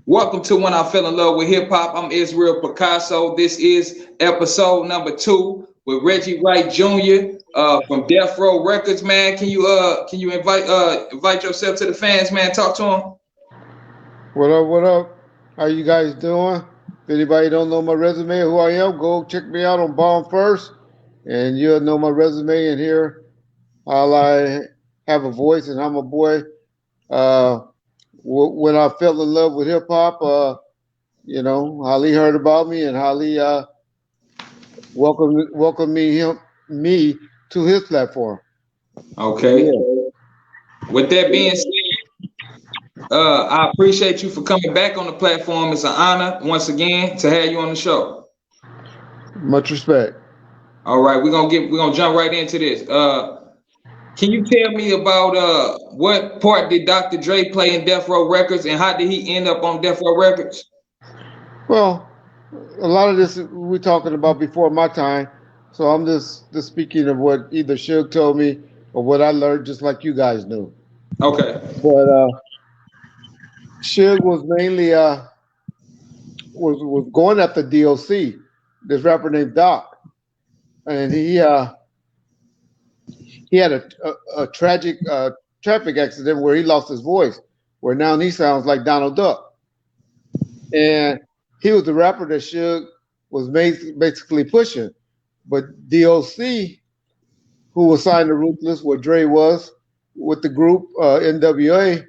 Welcome to When I Fell in Love with Hip Hop. I'm Israel Picasso. This is episode number 2 with Reggie Wright Jr. From Death Row Records. Man, can you invite yourself to the fans, man? Talk to them. What up? What up? How you guys doing? If anybody don't know my resume, who I am, go check me out on Bomb First, and you'll know my resume and hear how I have a voice and I'm a boy. Uh, when I fell in love with hip hop, Holly heard about me and Holly welcomed me to his platform. Okay. Yeah, With that being said, I appreciate you for coming back on the platform. It's an honor once again to have you on the show. much respect. All right, we're gonna jump right into this. Can you tell me about what part did Dr. Dre play in Death Row Records and how did he end up on Death Row Records? Well, a lot of this we're talking about before my time, so I'm just speaking of what either Suge told me or what I learned, just like you guys knew. Okay. But Suge was mainly was going after DOC, this rapper named Doc, and he had a tragic traffic accident where he lost his voice, where now he sounds like Donald Duck, and he was the rapper that Suge was basically pushing. But DOC, who was signed to Ruthless, where Dre was with the group NWA,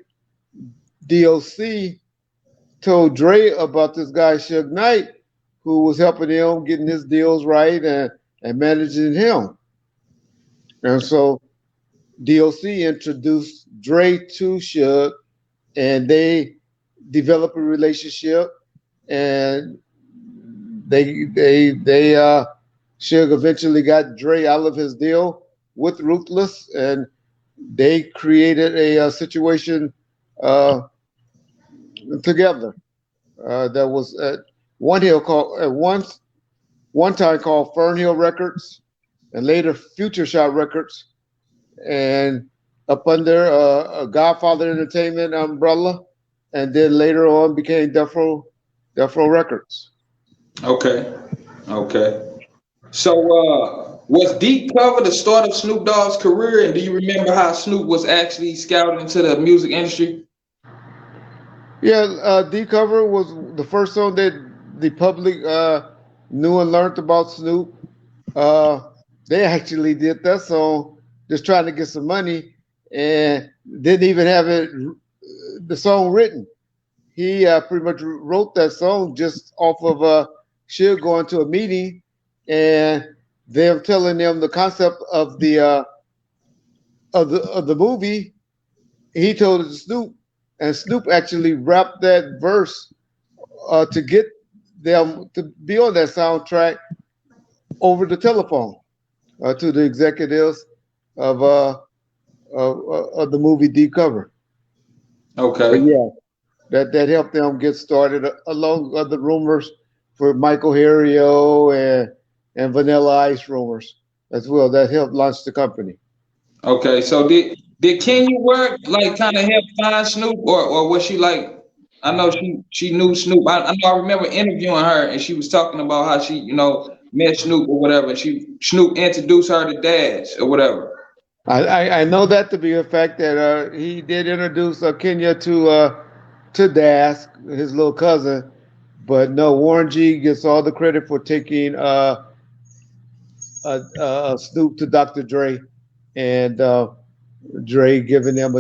DOC told Dre about this guy Suge Knight, who was helping him getting his deals right and managing him. And so DOC introduced Dre to Suge, and they developed a relationship, and they Suge eventually got Dre out of his deal with Ruthless, and they created a situation uh, together that was at one time called Fern Hill Records, and later Future Shot Records, and up under a Godfather Entertainment umbrella, and then later on became Death Row Records. Okay. Okay. So was Deep Cover the start of Snoop Dogg's career? And do you remember how Snoop was actually scouted into the music industry? Yeah, D Cover was the first song that the public knew and learned about Snoop. Uh, they actually did that song just trying to get some money and didn't even have the song written. He pretty much wrote that song just off of Suge going to a meeting and them telling them the concept of the movie. He told it to Snoop, and Snoop actually rapped that verse to get them to be on that soundtrack over the telephone to the executives of of the movie Deep Cover. But Okay. yeah, that helped them get started, along with other rumors for Michael Harrio and Vanilla Ice rumors as well. That helped launch the company. Okay. So did Kenya work like kind of help find Snoop or was she like I know she knew Snoop. I know I remember interviewing her and she was talking about how she, met Snoop or whatever. And Snoop introduced her to Dash or whatever. I know that to be a fact that he did introduce Kenya to Dask, his little cousin, but no, Warren G gets all the credit for taking Snoop to Dr. Dre, and Dre giving them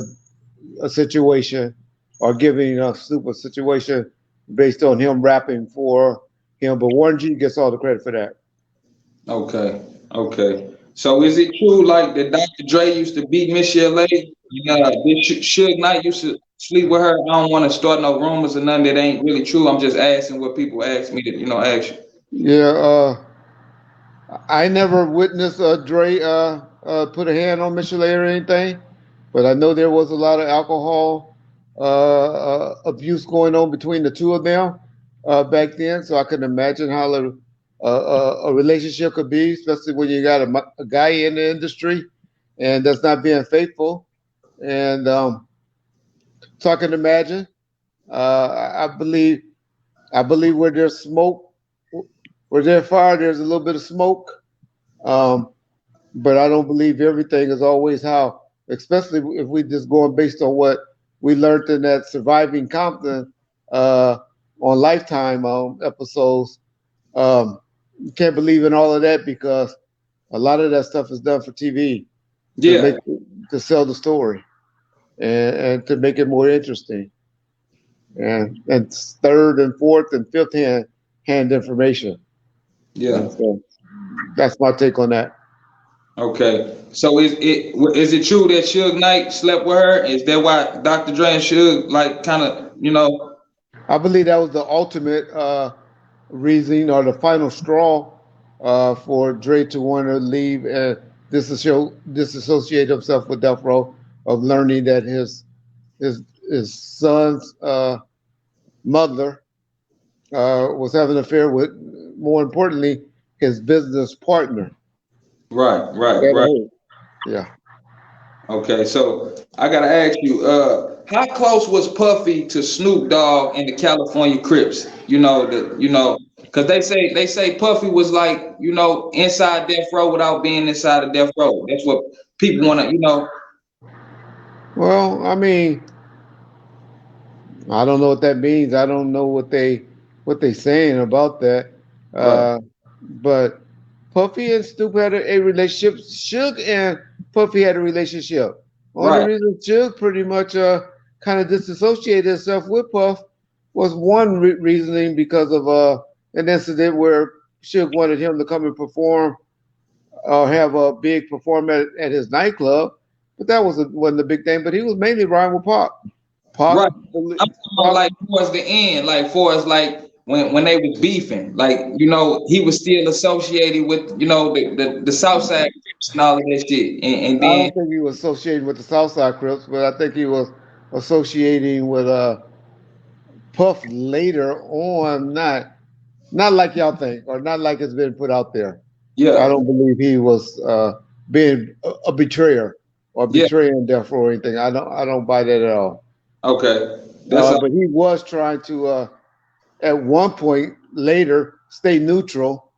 a situation, or giving Snoop a situation based on him rapping for him. But Warren G gets all the credit for that. Okay. Okay. So is it true like that Dr. Dre used to beat Miss LA? This Suge Knight used to sleep with her. I don't want to start no rumors or nothing that ain't really true. I'm just asking what people ask me to, ask you. Yeah, I never witnessed Dre put a hand on Michelle or anything, but I know there was a lot of alcohol abuse going on between the two of them back then. So I can imagine how a relationship could be, especially when you got a guy in the industry and that's not being faithful. And so I can imagine. I believe where there's smoke, where there's fire, there's a little bit of smoke. Um, but I don't believe everything is always how, especially if we just going based on what we learned in that Surviving Compton uh, on Lifetime episodes. Um, you can't believe in all of that because a lot of that stuff is done for TV to Yeah, to sell the story and to make it more interesting. And third and fourth and fifth hand information. yeah. And so that's my take on that. Okay. So is it true that Suge Knight slept with her? Is that why Dr. Dre and Suge like kind of I believe that was the ultimate reasoning or the final straw for Dre to want to leave and disassociate himself with Death Row, of learning that his his son's mother was having an affair with, more importantly, his business partner. right, right, That right. hurt. Yeah. Okay, so I gotta ask you, how close was Puffy to Snoop Dogg and the California Crips? Because they say Puffy was like, inside Death Row without being inside of Death Row. That's what people wanna. Well, I mean, I don't know what that means. I don't know what they saying about that. Right, But Puffy and Snoop had a relationship. Suge and Puffy had a relationship. Only right, reason Suge pretty much kind of disassociated himself with Puff was one reasoning because of an incident where Suge wanted him to come and perform or have a big performance at his nightclub. But that wasn't a big thing. But he was mainly riding with Pac. Pac, right. I'm talking about Pac. like towards the end, like for us, like when they was beefing, like he was still associated with the South Side Crips and all of that shit, and I then don't think he was associating with the Southside Crips, but I think he was associating with Puff later on. Not like y'all think, or not like it's been put out there. I yeah, don't believe he was being a betrayer or yeah, betraying Death Row or anything. I don't buy that at all. okay, that's But he was trying to at one point later stay neutral.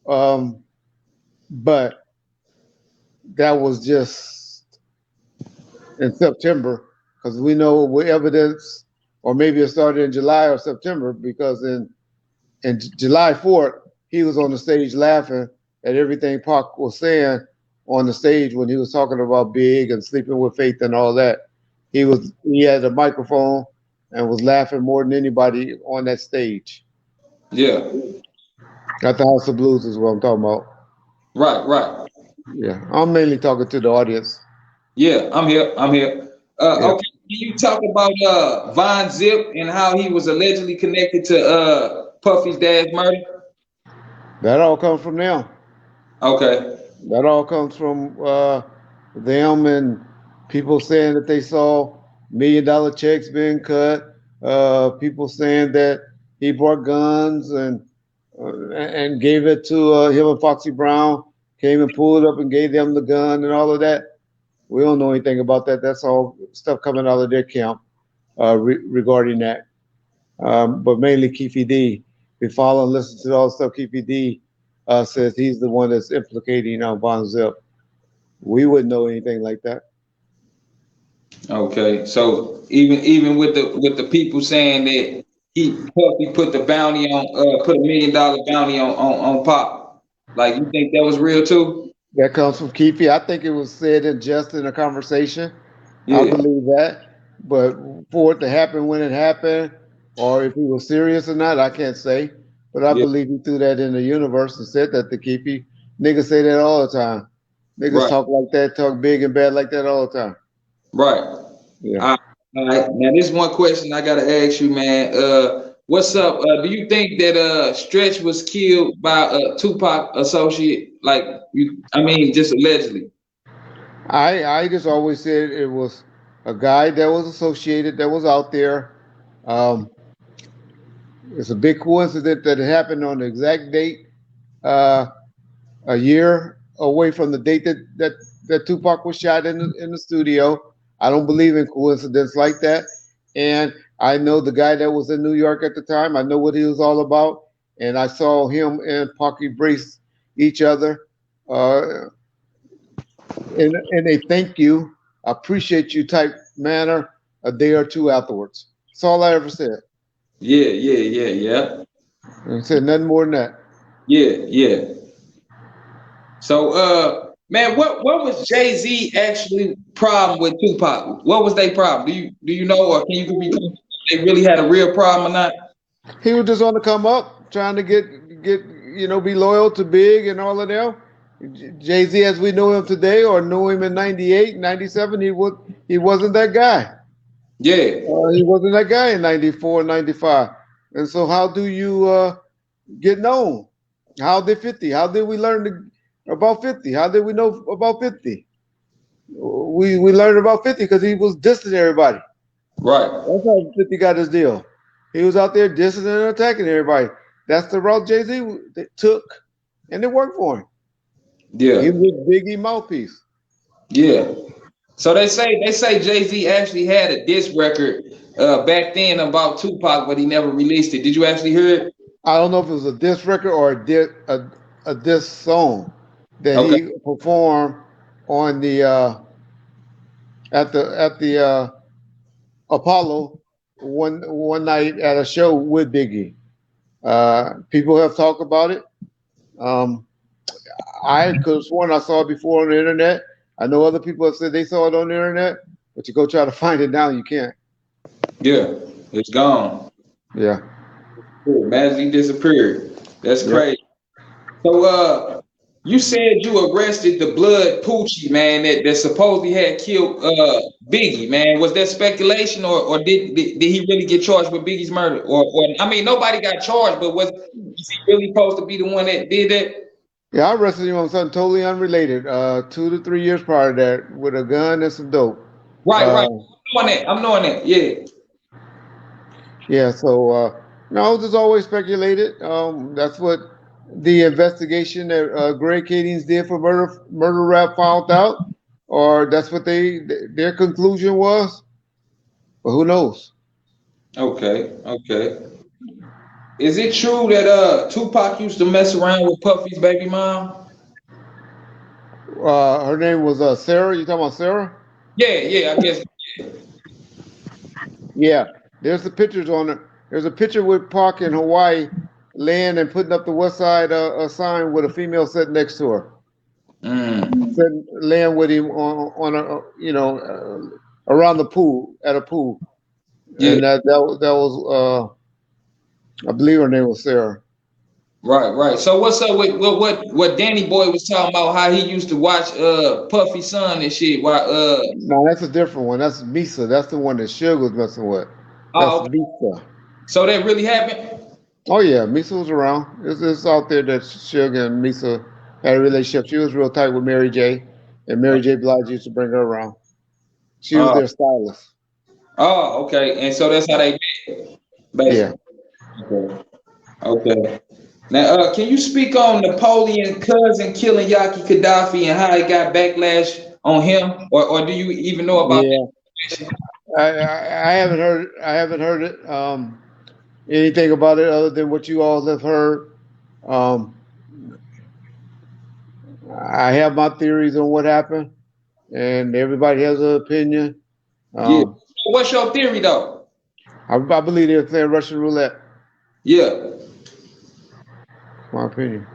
Um, but that was just in September, because we know with evidence, or maybe it started in July or September, because in July 4th, he was on the stage laughing at everything Pac was saying on the stage when he was talking about Big and sleeping with Faith and all that. He had a microphone and was laughing more than anybody on that stage. yeah, At the House of Blues is what I'm talking about. right, right. Yeah, I'm mainly talking to the audience. Yeah, I'm here. I'm here. Yeah, Okay, can you talk about Von Zip and how he was allegedly connected to Puffy's dad's murder? that all comes from them. Okay. That all comes from them and people saying that they saw $1 million checks being cut. People saying that he brought guns and gave it to him and Foxy Brown. Came and pulled up and gave them the gun and all of that. We don't know anything about that. That's all stuff coming out of their camp regarding that. But mainly Keefe D. We follow and listen to all the stuff Keefe D says he's the one that's implicating Von Zip. We wouldn't know anything like that. Okay. So even with the people saying that Puffy put the bounty on put $1 million bounty on Pop, like you think that was real too? That comes from Keefe. I think it was said in jest in a conversation. I Yeah, believe that. But for it to happen when it happened, or if he was serious or not, I can't say. But I yeah, believe he threw that in the universe and said that to Keefe. Niggas say that all the time. Niggas right, talk like that, talk big and bad like that all the time. right. Yeah. All right. Now this one question I gotta ask you, man. What's up? Do you think that Stretch was killed by a Tupac associate? Like I mean, just allegedly. I just always said it was a guy that was associated, that was out there. Um, it's a big coincidence that it happened on the exact date, uh, a year away from the date that Tupac was shot in the studio. I don't believe in coincidence like that. And I know the guy that was in New York at the time. I know what he was all about, and I saw him and Pac embrace each other uh, in a thank you, appreciate you type manner a day or two afterwards. That's all I ever said. Yeah, yeah, yeah, yeah, I said nothing more than that. yeah, yeah. So, man, what was Jay Z actually problem with Tupac? What was their problem? Do you know, or can you be they really had a real problem or not? He was just on the come up, trying to get be loyal to Big and all of them. Jay Z, as we know him today, or knew him in '98, '97, he wasn't that guy. Yeah, He wasn't that guy in '94, '95. And so, how do you get known? How did 50? How did we learn about 50? How did we know about 50? We learned about 50 because he was dissing everybody. right. That's how 50 got his deal. He was out there dissing and attacking everybody. That's the route Jay Z took, and it worked for him. He Yeah, was Biggie mouthpiece. yeah. So they say Jay Z actually had a diss record back then about Tupac, but he never released it. Did you actually hear it? I don't know if it was a diss record or a diss song that Okay. he performed on the at the Apollo one night at a show with Biggie. People have talked about it. Um, I could have sworn I saw it before on the internet. I know other people have said they saw it on the internet, but you go try to find it now, you can't. Yeah, it's gone. Yeah. Magically disappeared. That's Yep. crazy. So, you said you arrested the Blood Poochie man that supposedly had killed Biggie, man. Was that speculation, or did he really get charged with Biggie's murder? Or I mean, nobody got charged, but was he really supposed to be the one that did that? Yeah, I arrested him on something totally unrelated. 2 to 3 years prior to that, with a gun and some dope. Right, Uh, right. I'm knowing that. I'm knowing that. Yeah. yeah, so no, there's always speculated. That's what the investigation that Greg Kadings did for murder rap found out, or that's what their conclusion was. But who knows? Okay. Okay. Is it true that Tupac used to mess around with Puffy's baby mom? Her name was Sarah. You talking about Sarah? Yeah, yeah. I guess. Yeah. There's the pictures on it. There's a picture with Park in Hawaii, laying and putting up the West Side sign with a female sitting next to her, Mm, sitting laying with him on a around the pool at a pool, yeah. and that was I believe her name was Sarah. Right, right. So what's up with what Danny Boy was talking about? How he used to watch Puffy's son and shit. While No, that's a different one. That's Misa. That's the one that Suge was messing with. That's oh, okay. Misa. So that really happened. Oh yeah, Misa was around. It's out there that Suge and Misa had a relationship. She was real tight with Mary J, and Mary J. Blige used to bring her around. She was Oh, their stylist. oh, okay. And so that's how they met, Yeah. basically. Okay. Okay. Now, can you speak on Napoleon cousin killing Yaki Gaddafi and how it got backlash on him, or do you even know about Yeah. that? I haven't heard it anything about it other than what you all have heard. Um, I have my theories on what happened, and everybody has an opinion. Yeah. Um, What's your theory though? I believe they're playing Russian roulette. Yeah. My opinion.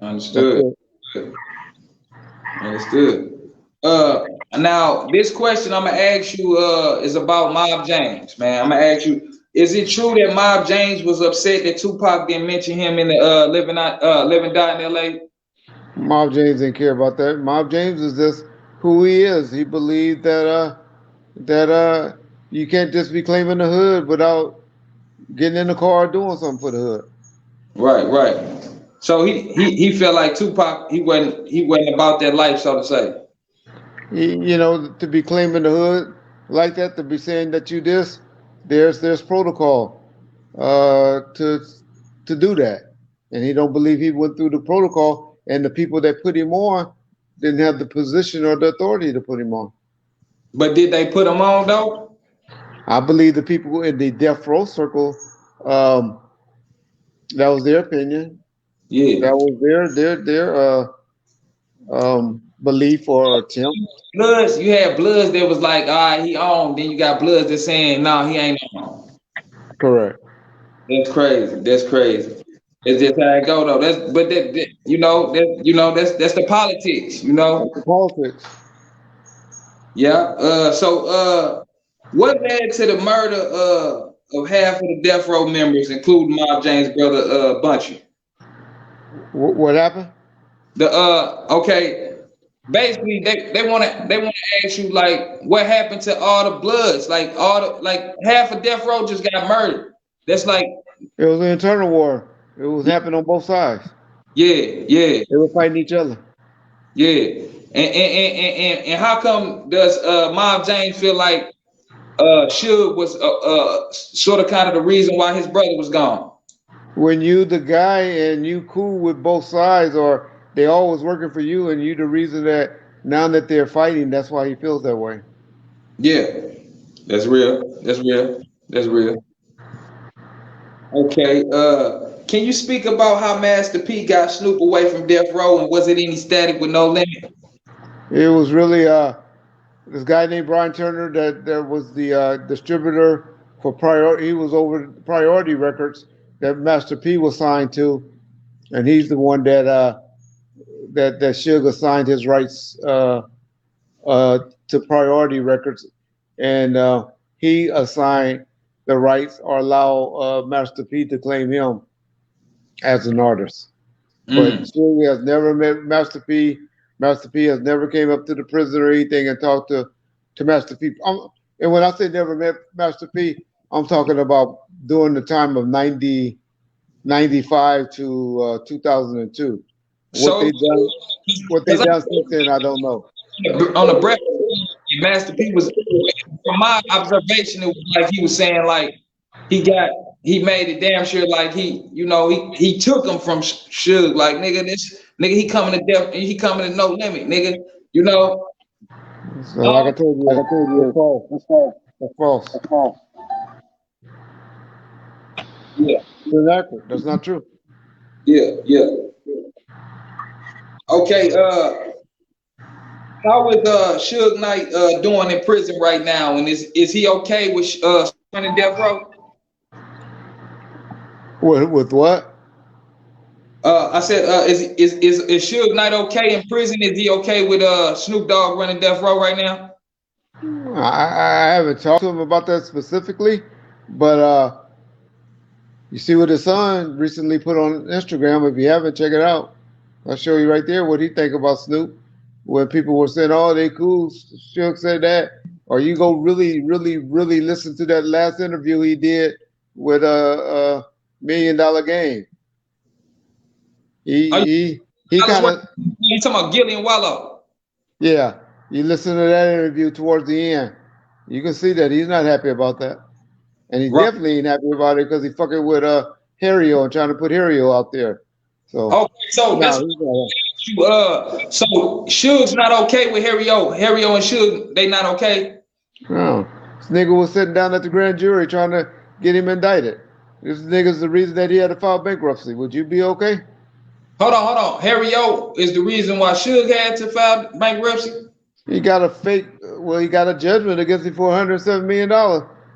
That's Understood. it. Understood. Uh, Now this question I'm gonna ask you is about Mob James, man. I'm gonna ask you: is it true that Mob James was upset that Tupac didn't mention him in the Living Die in L.A.? Mob James didn't care about that. Mob James is just who he is. He believed that you can't just be claiming the hood without getting in the car doing something for the hood. Right, right. So he felt like Tupac he wasn't about that life, so to say. To be claiming the hood like that, to be saying that you this, there's protocol to do that, and he don't believe he went through the protocol, and the people that put him on didn't have the position or the authority to put him on. But did they put him on though? I believe the people in the death row circle, um, that was their opinion. Yeah. That was their belief or attempt. Bloods, you had Bloods that was like, all right, he on. Then you got Bloods that saying, no, he ain't on. Correct. That's crazy. That's crazy. It's just how it go though. That's the politics. That's the politics. Yeah. What led to the murder of half of the death row members, including Mob James' brother Bunchy? What happened? Okay, basically they wanna ask you like what happened to all the Bloods, like all the like half of death row just got murdered. That's like It was an internal war. It was happening on both sides. yeah, yeah, They were fighting each other. yeah. And how come does Mob James feel like Suge was sort of kind of the reason why his brother was gone? When you the guy and you cool with both sides, or they always working for you, and you the reason that now that they're fighting, that's why he feels that way. Yeah, that's real. That's real. That's real. Okay. Can you speak about how Master P got Snoop away from Death Row, and was it any static with no limit? It was really this guy named Brian Turner that was the distributor for Priority. He was over Priority Records that Master P was signed to, and he's the one that Suge assigned his rights uh, to Priority Records, and he assigned the rights or allow Master P to claim him as an artist. But Mm. Suge has never met Master P. Master P has never came up to the prison or anything and talked to Master P. And when I say never met Master P, I'm talking about during the time of 95 to 2002. What So, they done, what they because done since then, I don't know. on the breakfast, Master P was, from my observation, it was like he was saying like he got he made it damn sure like he took him from Suge like nigga he coming to death he coming to no limit nigga you know So like I um, told you, it's false. It's false. yeah It's inaccurate. That's not true. yeah okay how is Suge Knight doing in prison right now and is he okay with running death row? With what? I said, is Suge Knight okay in prison? Is he okay with Snoop Dogg running death row right now? I haven't talked to him about that specifically, but you see what his son recently put on Instagram. If you haven't, check it out. I'll show you right there what he think about Snoop. When people were saying, "Oh, they cool," Suge said that, or you go really, really, really listen to that last interview he did with $1 Million Game. Are you, He Dallas, kind what, of you talking about Gillian Wallow? yeah. You listen to that interview towards the end, you can see that he's not happy about that. And he Right. definitely ain't happy about it because he fucking with Harrio and trying to put Harrio out there. So Okay, so that's no, what he's not. you so Suge's not okay with Harry O. Harry O and Suge, they not okay. No. This nigga was sitting down at the grand jury trying to get him indicted. This nigga's the reason that he had to file bankruptcy. Would you be okay? Hold on. Harry O is the reason why Suge had to file bankruptcy. He got a fake. Well, he got a judgment against him for $107 million,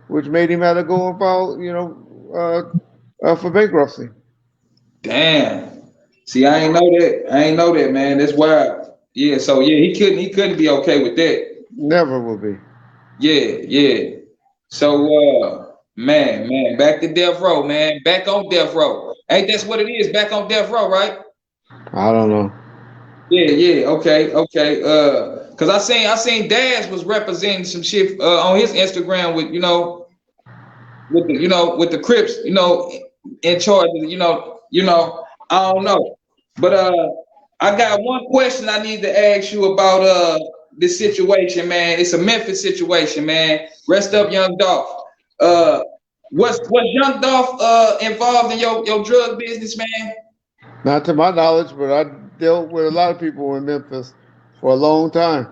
which made him have to go and file, for bankruptcy. Damn. See, I ain't know that. I ain't know that, man. That's wild. Yeah. So yeah, he couldn't be okay with that. Never will be. Yeah. So, man, back to death row, man. Back on death row. Ain't that's what it is? Back on death row, right? I don't know. Yeah. Okay. Cause I seen Daz was representing some shit on his Instagram with with the Crips, in charge of I don't know, but I got one question I need to ask you about this situation, man. It's a Memphis situation, man. Rest up, Young Dolph. Uh, was Young Dolph involved in your drug business, man? Not to my knowledge, but I dealt with a lot of people in Memphis for a long time.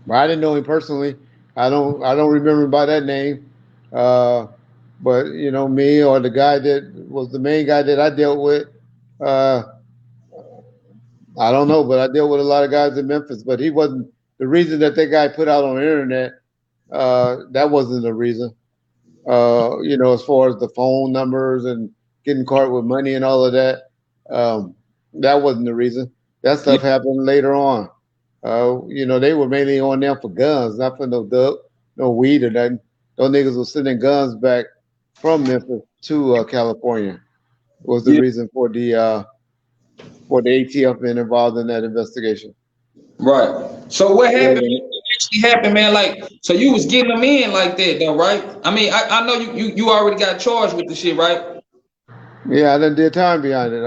But I didn't know him personally. I don't remember him by that name. But you know, me or the guy that was the main guy that I dealt with, uh, I don't know, but I dealt with a lot of guys in Memphis. But he wasn't the reason that guy put out on the internet. That wasn't the reason. You know, as far as the phone numbers and getting caught with money and all of that, um, that wasn't the reason. That Yeah, stuff happened later on. You know, they were mainly on them for guns, not for no dope, no weed or nothing. Those niggas were sending guns back from Memphis to California. Was the yeah, reason for the ATF being involved in that investigation. right. So what happened? Yeah, What actually happened, man? Like, so you was getting them in like that, though, right? I mean, I know you already got charged with the shit, right? yeah, I done did time behind it.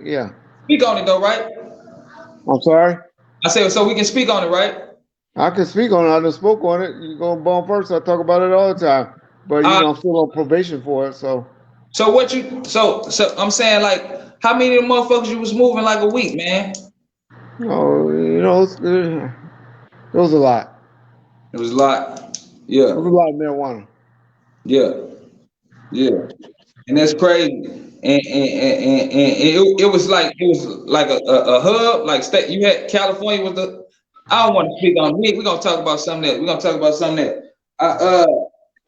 Yeah. Speak on it, though, right? I'm sorry. I said, so we can speak on it, right? I can speak on it. I just spoke on it. You go born first. I talk about it all the time. But you Uh, know, I'm still on probation for it. So, so what you, so I'm saying, like, how many of the motherfuckers you was moving like a week, man? you know, it was a lot. It was a lot. It was Yeah, a lot of marijuana. yeah, yeah. And that's crazy. And it was like a hub, like state. You had California was the. I don't want to speak on me. We're gonna talk about something that we're gonna talk about something that. Uh,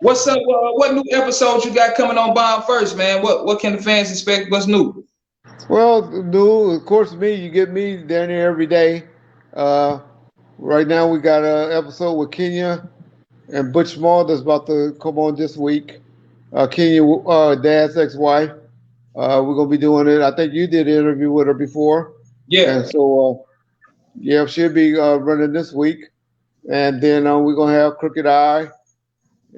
what's up? What new episodes you got coming on Bond first, man? What can the fans expect? What's new? Well, new, of course, me. You get me down there every day. Uh, right now, we got an episode with Kenya and Butch Small that's about to come on this week. Kenya, Dad's ex-wife. We're gonna be doing it. I think you did an interview with her before, and Yeah. so yeah, she'll be running this week. And then we're gonna have Crooked Eye,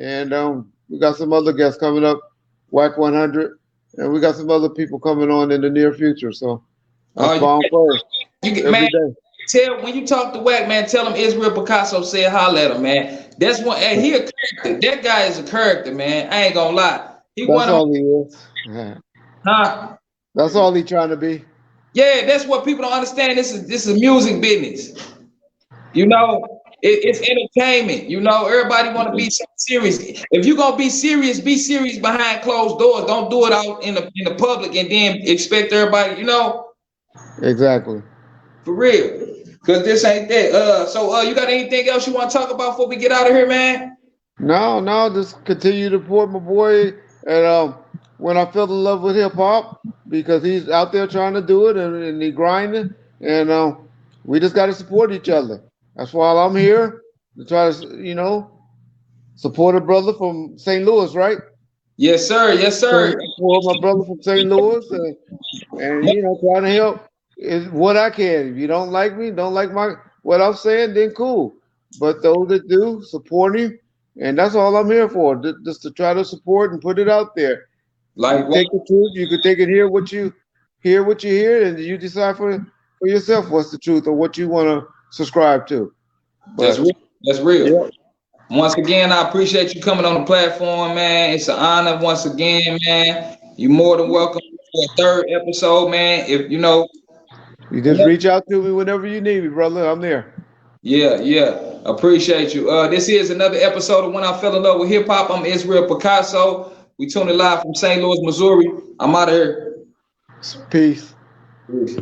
and we got some other guests coming up, Whack 100, and we got some other people coming on in the near future. So that's Uh, bomb first you get every man. day. Tell when you talk to Wack, man. Tell him Israel Picasso said holla at him, man. That's one. And he a character. That guy is a character, man. I ain't gonna lie. He That's one of, all he is. Yeah. huh? That's all he trying to be. Yeah, that's what people don't understand. This is music business. You know, it's entertainment. You know, everybody want to be so serious. If you gonna be serious behind closed doors. Don't do it out in the public and then expect everybody. You know, Exactly. for real. Cause this ain't that. So you got anything else you want to talk about before we get out of here, man? No, no, just continue to support my boy. And when I fell in love with hip hop, because he's out there trying to do it and he grinding, and we just got to support each other. That's why I'm here to try to, you know, support a brother from St. Louis, right? Yes, sir. Yes, So sir. support my brother from St. Louis, and you know, trying to help is what I can. If you don't like me, don't like my what I'm saying, then cool. But those that do, support him, and that's all I'm here for. Just to try to support and put it out there. You Like, take the truth, you could take it hear what you hear, and you decide for yourself what's the truth or what you want to subscribe to. that's But real. That's yeah, real. Once again, I appreciate you coming on the platform, man. It's an honor once again, man. You're more than welcome for a third episode, man. If you know, you just reach out to me whenever you need me, brother. I'm there. yeah, yeah. Appreciate you. This is another episode of When I Fell in Love with Hip Hop. I'm Israel Picasso. We tuning live from St. Louis, Missouri. I'm out of here. Peace. Peace.